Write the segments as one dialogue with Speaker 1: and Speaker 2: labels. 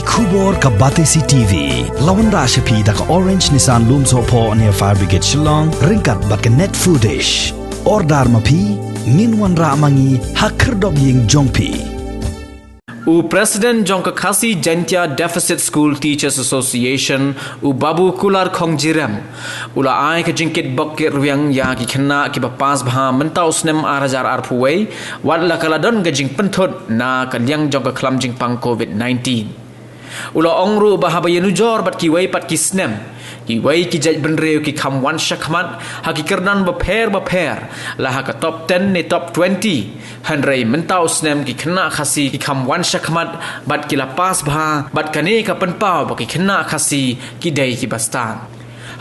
Speaker 1: Kubor ka Batesi TV. Lawan Rashapi da ka Orange Nissan Looms Hopo near Fire Brigade Shillong. Ringkat bat ka net footage. Ordar mapi. Minwan ra mangi hakerdog ying jongpi.
Speaker 2: President Jongka Khasi Jantia Deficit School Teachers Association Babu Kular Khongjirem ai ka jingkit bokit riang ya ki khna ki bapas bha mentau snem arajar arpuwei wadla kaladon gajing pentot na kalyang Jongka khlam jing pang COVID-19 ongru bahabayanu jor bat ki wei pat ki snem ki wei ki jaj benreu ki kham wan shakmat ha ki kerdan baper la ha ka top 10 ni top 20 hanrei mentau snem ki khna khasi ki kham wan shakmat bat ki lapas bha bat kane ka penpau ba ki khna khasi ki dei ki bastan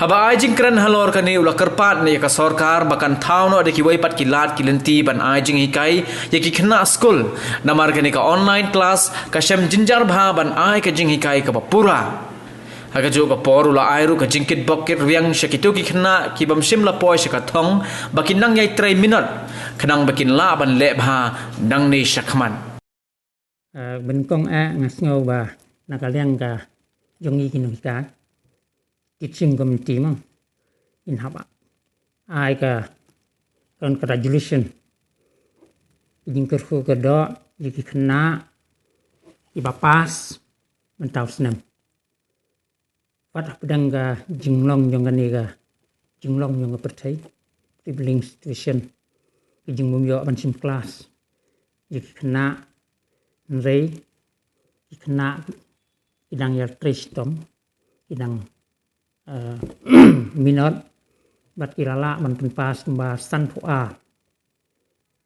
Speaker 2: haba ajing kran halor kane ula kerpat ne ka sarkar bakan thauno de ki wei pat ki lat ki lenti ban ajing hikai ye ki khna school namar kane ka online class ka shem jinjar bha ban ai ka jing hikai ka pura haga jo ka porula airu ka jingkit bokit riang shakitu ki khna ki bam sim la poi shaka thong bakin nang yai 3 minute khnang bakin la ban le bha nang ni shakman
Speaker 3: bên công a ngas ngau ba nakaliang ka jongi kinuka teaching committee mang in haba ai ka congratulation jingker ko ka do yiki khna ibapas mentau senam Pat pedang ga jinglong yang kani ga jinglong yang percaya tribling situation jing mumyo ban sim class yik kena rei kena idang ya tristom idang minot bat kirala man penpas ba san pu a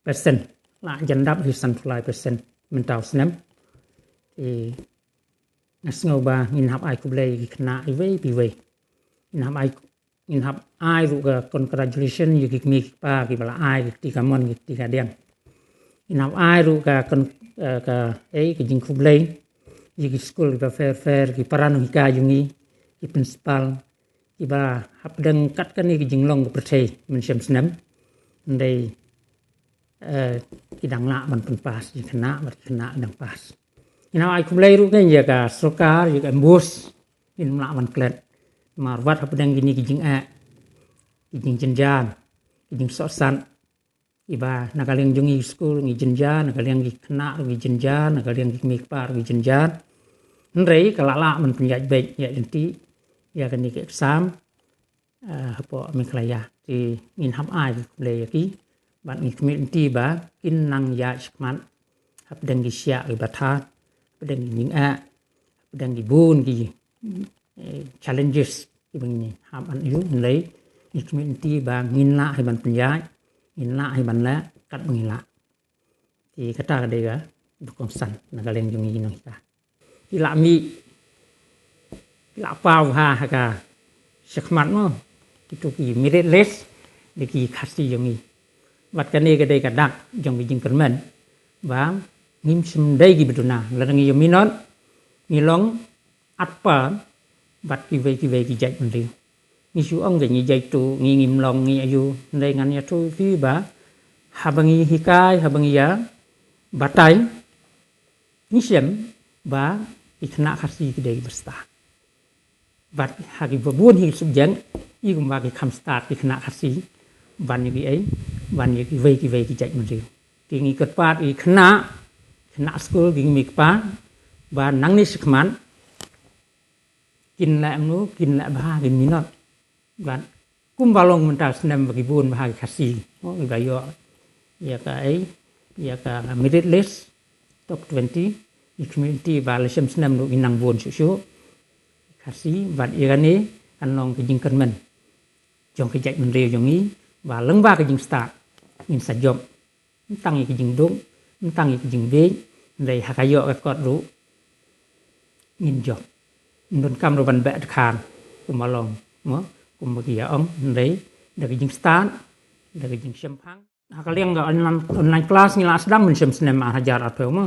Speaker 3: persen la jandap hi san pu persen mentau senam ngasngau ba ngin hap ai kublai ki khna i wei pi wei ngin hap ai ru ga congratulation yu ki mi pa ki bala ai ki ka mon ki ka diang ngin hap ai ru ga ka ki jing kublai yu ki school ki fair ki paranu hi ka yungi ki principal ki ba hap deng kat kan ni ki jing long ko percay men sem snam ndai ki dang la man pun pas ki khna bat khna dang pas ai kumlai ru kan ya ka sokar ya ka bus in la man klet marwat apa dang gini kijing kijing jenjan kijing sosan iba nakaling jungi school ngi jenjan nakaling gi kena ngi jenjan nakaling gi mikpar ngi jenjan nrei kalala man penjaj baik ya nanti ya kan ni ke exam apa miklaya ti ngin ham ai kumlai ki ban ngi community ba kin nang ya skman hap dang gi sia gi bathat pedang ning pedang di bun ki challenges ki bang ham an yu lei ni community ba ngin la hai ban penjai ngin la hai ban la kat ngin la ti kata ka de ga bukong san na ka leng jung ino ka ti la mi la pau ha ka shakmat mo ti tu ki merit less de ki khasi jung i wat ka ne ka de ka dak jung bi jing permen ba ngim sim dai gi beduna larang yo minon ngilong atpa bat ki ve ki jai mandi ngi su ong ge ngi jai tu ngi ngim long ngi ayu ndai ngan ya tu fi ba habangi hikai habangi ya batai ngi sem ba ikna khasi ki dai bersta bat hagi babun hi subjang i gum ba ki kham start ikna khasi ban ni ai ban ni ki ve ki jai mandi ti ngi kat pat i khna nak school ging mikpa ba nang ni sikman kin la amnu kin la ba gin minot ban kum balong mental senam bagi bun ba khasi ga yo ya ka ai ya ka merit list top 20 di community ba le sem senam nu inang bun su khasi ban irani anong ke jing kermen jong ke jai men re jong ni ba leng ba ke jing start in sa job tang ke jing dong tang ke jing be ndai hakayo ka kot ru ngin job ndon kam ro ban ba khan kumalong mo kumagi ong ndai da jing start da jing sempang hakaliang ga online class ngila sedang men sem snem hajar atau mo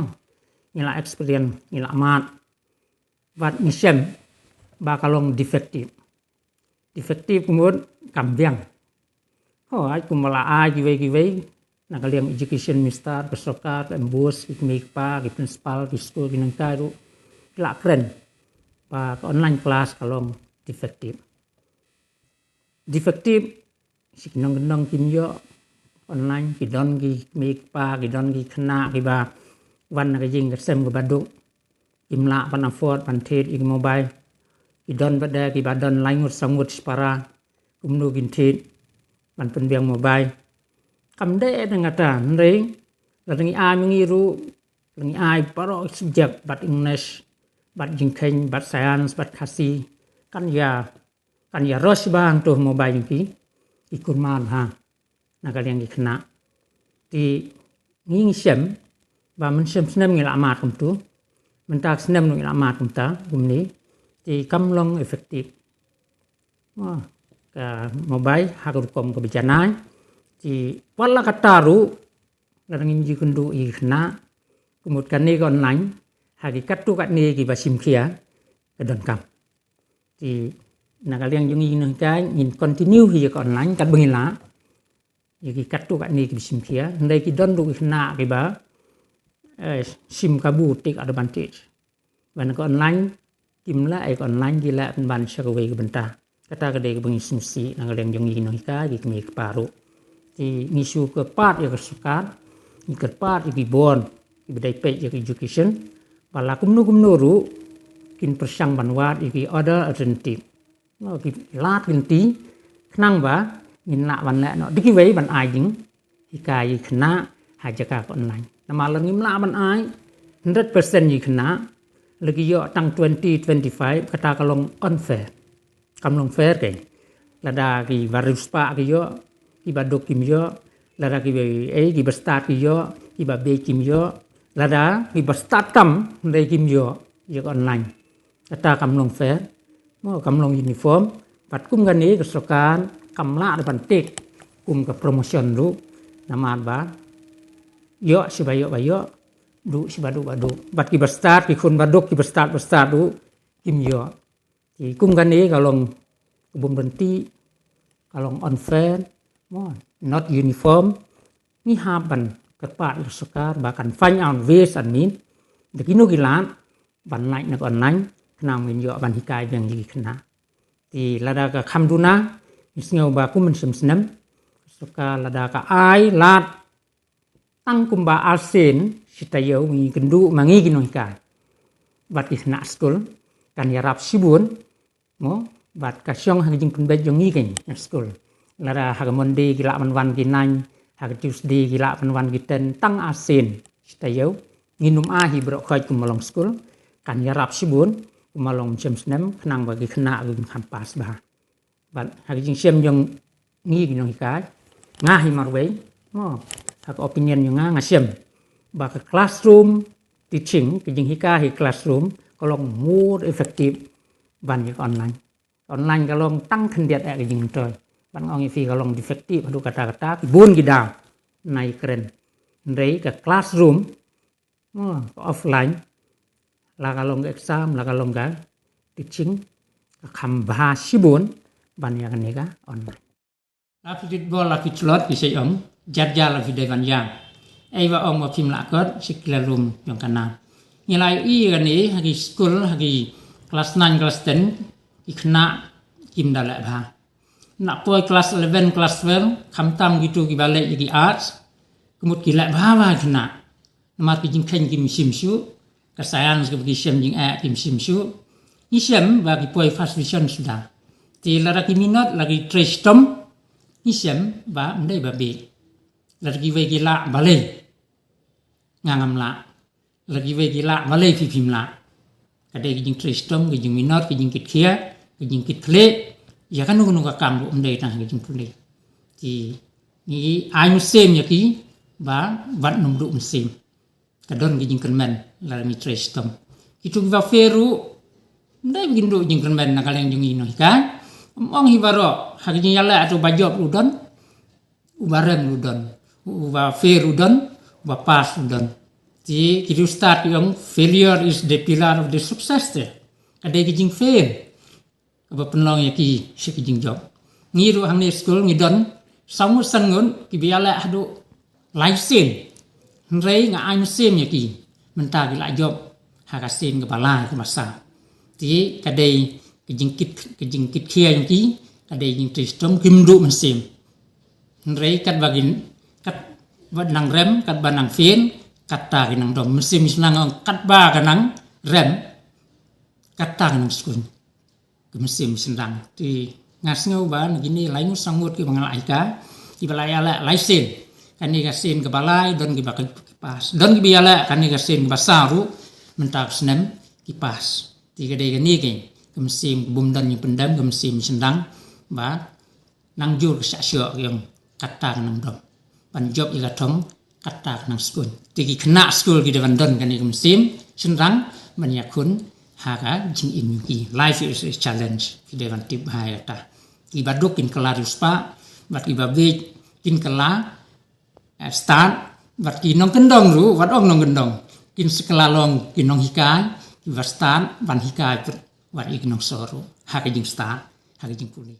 Speaker 3: ngila experience ngila mat wat nisem ba kalong defective kemudian kambiang ai kumala ai giwe nakaliang education minister pesokar embus ikmikpa ki principal ki school ki nangkaru lak keren ba online class kalong defective si kinong kim yo online ki don ki mik pa ki don ki khna ki ba wan ka jing ka sem ka baduk kim la pan afford pan tet ik mobile ki don ba da ki ba don langut sangut para kumnu gin tet pan pen biang mobile kam de ngata ndeng la ngi a mi ru ngi ai paro subject bat English bat jingkeng bat science bat kasi kan ya rush bang tu mobile ki ikun man ha nakal yang kena di nging sem ba men sem snem ngi lamat kum tu men tak snem ngi lamat kum ta kum ni di kamlong efektif ka mobile hakur kom ke bejanai di wala kataru ngin ji kundu I kena kemudian ni kon online hakikat tu kat ni ki basim kia ke don kam di nakal yang jungi nang kai ngin continue hi ke online kat bengila yaki katu kat ni ki sim kia ndai ki don du kena ki ba sim kabu tik advantage ban ko online kim la ai ko online ki la ban shakawe ki benta kata ka de ki bengi sim si nakal yang jungi nang kai ki mi ki paru ti ngisu ke part ya ke sukat ni ke part ki bon ki bedai pe ya education bala kumnu ru kin persang banwat ki order alternative no ki lat kin ti knang ba nhìn lạ bạn lẽ nó đi cái vậy bạn ai dính thì cái khná hay cho cả con này mà lần nhìn lạ bạn ai 100% gì khná lagi yo tăng 20-25 kata kalong unfair kamlong fair cái là đa cái virus pa cái yo cái badok kim yo là đa cái bestart cái yo cái ba be kim yo là đa cái bestart tam đây kim yo yo online kata kamlong fair mo kamlong uniform pat kum gani kesokan kamla depan tik kum ke promotion du nama ba yo sibayo bayo du sibadu badu bat ki bestart ki kun baduk ki bestart du kim yo ki kum kan ni kalong kebun berhenti kalong unfair mo not uniform ni haban kepat sekar bahkan find out ways and mean de kino gilan ban naik nak online kenang min yo ban hikai yang di kena ti lada ka khamduna isngau ba kumen sem suka lada ka ai lat tang kumba asen sitayo ngi kendu mangi ginoi kai bat isna school kan yarap sibun mo bat ka syong hang jing penbet jong ngi ken school lada hagamonde gila manwan ginan hag tuesday gila manwan giten tang asen sitayo nginum ahi bro khoi kumalong school kan yarap sibun kumalong sem kenang bagi kena gun kampas bah bat hagi jing sem jong ngi ginong kai ngahi marwei mo hak opinion yang ngasem ba ke classroom teaching ke jing hika hi classroom kalong more effective ban yang online kalong tang kendiat ke jing toy ban ong fi kalong defective adu kata-kata bun gidang nai keren ndai ke classroom mo offline la kalong exam la kalong ga teaching kham bha sibun ban yang ni ka online la fit bol la fit slot ki sei om jadja la fit devan yang ai wa om phim la kot sikla room yang kana nilai I kan ni hagi school hagi kelas 9 kelas 10 ki khna kim dala bha nak poi kelas 11 kelas 12 kham tam gitu ki balik ki arts kemut ki la bha wa khna mat ki jing khen kim sim shu ka science ki sim jing a kim sim shu ni sim ba ki poi first vision sudah ti lara ki minot lagi trace tom ni sim ba ndai ba be lagi we ki la balai ngangam la lagi we ki la balai fi phim la kadai ki jing trace tom ki jing minot ki jing kit khia ki jing kit kle ya kan nu ka kam ndai ta ki jing kle ti ni ai mu sem ya ki ba wat num du sem kadon ki jing kermen la mi trace tom itu va feru ndai begin do jing kermen na kaleng jing ino kan ong hibaro hagi jing yala atau bajob udon ubarem udon uba fair udon uba pas udon ti kitu start yang failure is the pillar of the success te kadai ki jing fail aba penlong ya ki si ki jing job ngiru hang ni school ngidon samu sangun ki biala adu life sen rei nga ai sem ya ki menta ki la job hakasin ke balai ke masa ti kadai kejingkit kia yang ki kadai jing tristom kimdu mesim rei kat bagin kat banang rem kat banang fin kata kinang dom mesim senang kat ba kanang rem kata kanang skun ke mesim senang ti ngas ngau ba gini lain sangut ke bangal aika ki balai ala laisen kani kasin ke balai don ki bakal kipas don ki biala kani kasin ke basaru mentak senem kipas tiga dega ni ke mesim bumdan ni pendam ke mesim sendang ba nang jur sa syok yang kata nang dom pan job ila thong kata nang skul tigi kena skul ki devan don kan ke mesim sendang menyakun haka jing in ki life is a challenge ki devan tip hayata ki baduk kin kelarus pa bat ki babe kin kela start wat ki nong kendong ru wat ong nong kendong kin sekelalong kin nong hikai ki wat start ban hikai wat ik nong soru haka jing start haka jing puli